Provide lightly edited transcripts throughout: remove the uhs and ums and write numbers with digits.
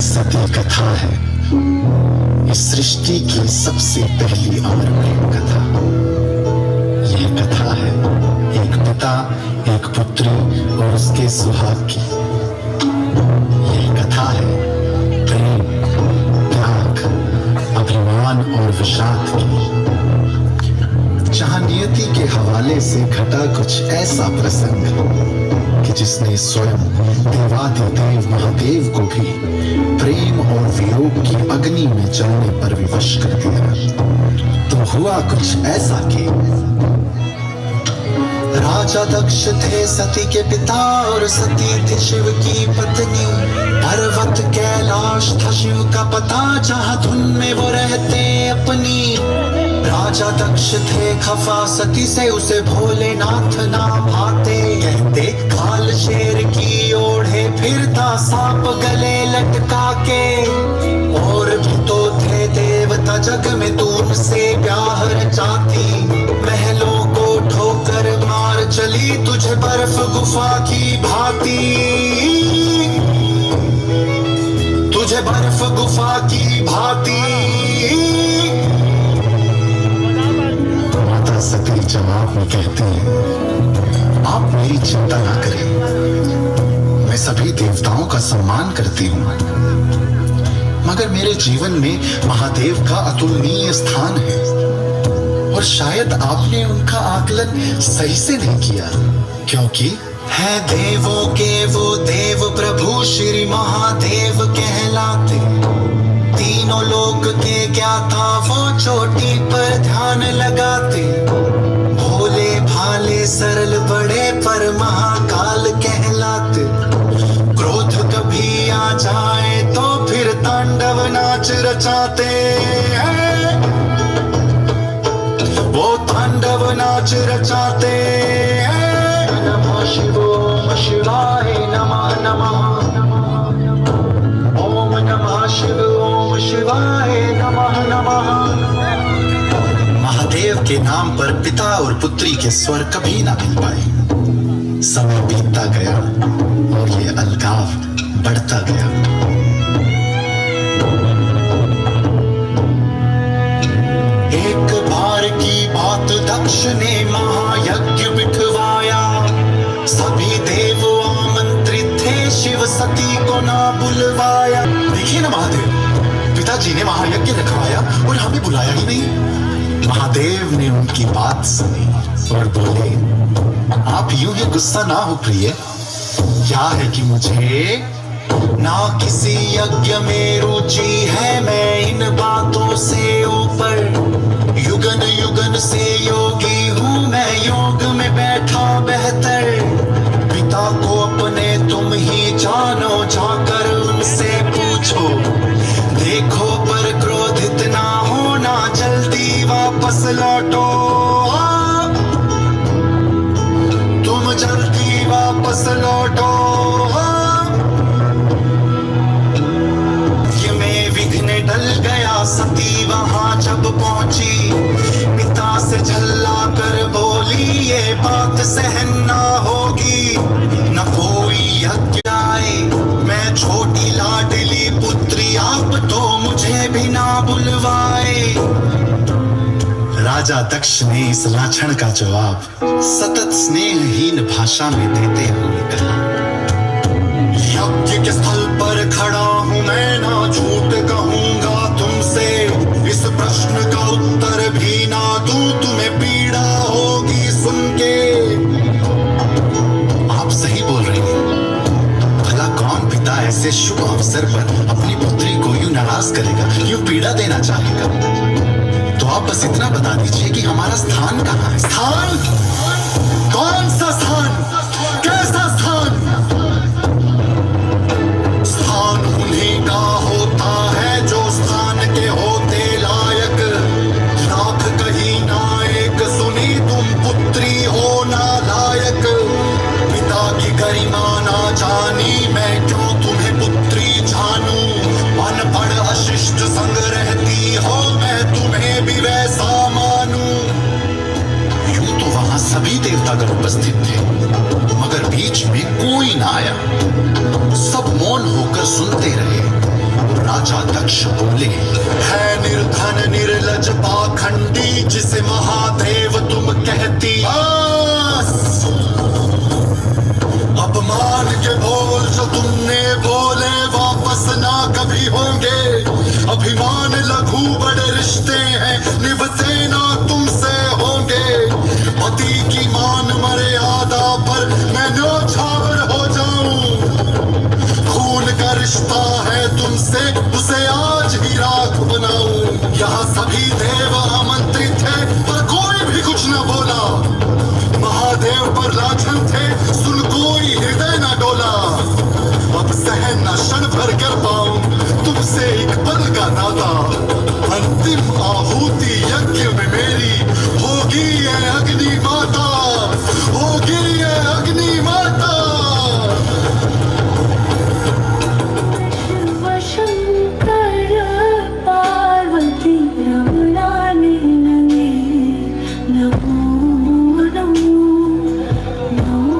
सती कथा है इस सृष्टि की सबसे पहली अमर प्रेम कथा। यह कथा है एक पिता, एक पुत्री और उसके सुहाग की। यह कथा है प्रेम, त्याग, अभिमान और विषाद की, जहां नियति के हवाले से घटा कुछ ऐसा प्रसंग कि जिसने स्वयं देवाधिदेव महादेव को भी प्रेम और वियोग की अग्नि में जलने पर विवश कर दिया। तो हुआ कुछ ऐसा कि राजा दक्ष थे सती के पिता और सती थी शिव की पत्नी। पर्वत कैलाश था शिव का पता, जहां धुन में वो रहते अपनी। राजा दक्ष थे खफा सती से, उसे भोलेनाथ ना भाते। कहते काल शेर की ओढ़े फिरता, सांप गले लटका के। और भी तो थे देवता जग में, तू उनसे ब्याह रचाती। महलों को ठोकर मार चली, तुझे बर्फ गुफा की भांति। तुझे बर्फ गुफा की भांति। माता सती जवाब में कहती है, आप मेरी चिंता ना करें, मैं सभी देवताओं का सम्मान करती हूँ, मगर मेरे जीवन में महादेव का अतुलनीय स्थान है और शायद आपने उनका आकलन सही से नहीं किया, क्योंकि है देवों के वो देव प्रभु श्री महादेव कहलाते। तीनों लोक के ज्ञाता वो चोटी पर ध्यान लगाते। भोले भाले सरल बड़े पर महाकाल कहलाते। क्रोध कभी आ जाए तो फिर तांडव नाच रचाते हैं। वो तांडव नाच रचाते हैं। नमः शिवोम शिवाय नमः नमः। ओम नमः शिव ओम शिवाय नमः नमः। महादेव के नाम पर पिता और पुत्री के स्वर कभी ना मिल पाए। समय बीतता गया और ये अलगाव बढ़ता गया। एक बार की बात, दक्ष ने महायज्ञ बिठवाया। सभी देव आमंत्रित थे, शिव सती को ना बुलवाया। देखिए ना महादेव, पिताजी ने महायज्ञ रखवाया और हमें बुलाया ही नहीं। महादेव ने उनकी बात सुनी और बोले, आप यूं ही गुस्सा ना हो प्रिय। क्या है कि मुझे ना किसी यज्ञ में रुचि है, मैं इन बातों से ऊपर। युगन युगन से योगी हूँ मैं, योग में बैठा बेहतर। पिता को अपने तुम ही जानो, जाकर उनसे पूछो। देखो पर क्रोधित ना होना, जल्दी वापस लौटो। तुम जल्दी वापस लौटो। डल गया सती वहां जब पहुंची। पिता से झल्ला कर बोली, ये बात सहन ना होगी। न कोई यज्ञ आए, मैं छोटी लाडली पुत्री, आप तो मुझे भी ना बुलवाए। राजा दक्ष ने इस लाछन का जवाब सतत स्नेहहीन भाषा में देते हुए कहा, यज्ञ के स्थल पर खड़ा हूं मैं, ना झूठ कहूंगा तुमसे। इस प्रश्न का उत्तर भी ना दूं, तुम्हें पीड़ा होगी सुन के। आप सही बोल रही हैं। भला कौन पिता ऐसे शुभ अवसर पर अपनी पुत्री को यूं नाराज करेगा, यूं पीड़ा देना चाहेगा? तो आप बस इतना बता दीजिए कि हमारा स्थान कहाँ है। स्थान? कौन सा स्थान? कैसा स्थान? स्थान उन्हीं का होता है जो स्थान के होते लायक। लाख कहीं ना एक सुनी, तुम पुत्री हो ना लायक। पिता की गरिमा ना जानी, मैं क्यों तुम्हें पुत्री जानूं। अनपढ़ अशिष्ट संग रहती हो, मैं तुम्हें भी वैसा मानूं। यूं तो वहां सभी देवतागण उपस्थित थे, मगर बीच में कोई ना आया। सब मौन होकर सुनते रहे। राजा दक्ष बोले, है निर्धन निर्लज पाखंडी जिसे महादेव तुम कहती। अपमान के बोल जो तुमने बोले वापस ना कभी होंगे। अभिमान लघु बड़े रिश्ते हैं निभते ना तुमसे होंगे। पति की मान मर्यादा पर मैं न्यौछावर हो जाऊं। खून का रिश्ता है तुमसे उसे आज ही राख बनाऊं। यहाँ सभी देव आमंत्रित थे पर कोई भी कुछ न बोला। महादेव पर लाछन थे सुन कोई हृदय न डोला। अब सहन न क्षण भर कर पाऊं तुमसे एक पल का नाता। अंतिम आहुति यज्ञ में मेरी होगी ये अग्नि माता, होगी ये अग्नि माता। शंकर पार्वती रमणा नंदी नमो नमो नमो।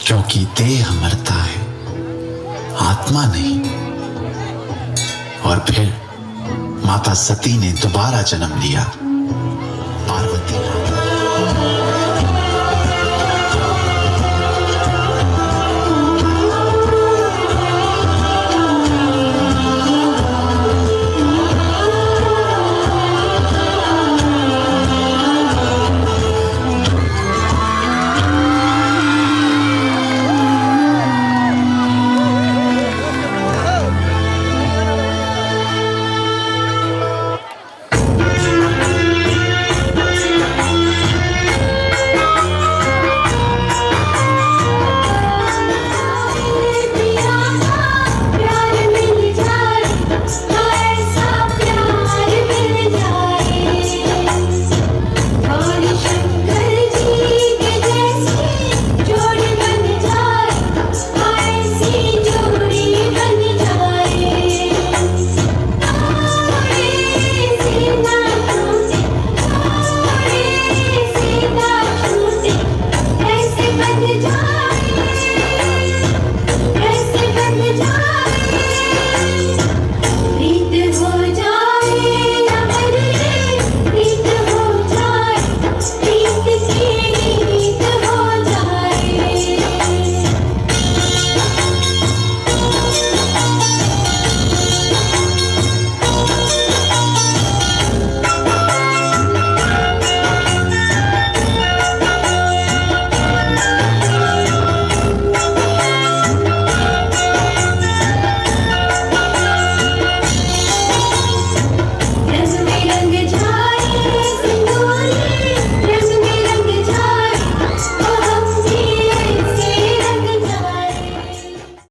क्योंकि देह मरता है आत्मा नहीं। और फिर माता सती ने दोबारा जन्म लिया पार्वती। कैसे बन जाए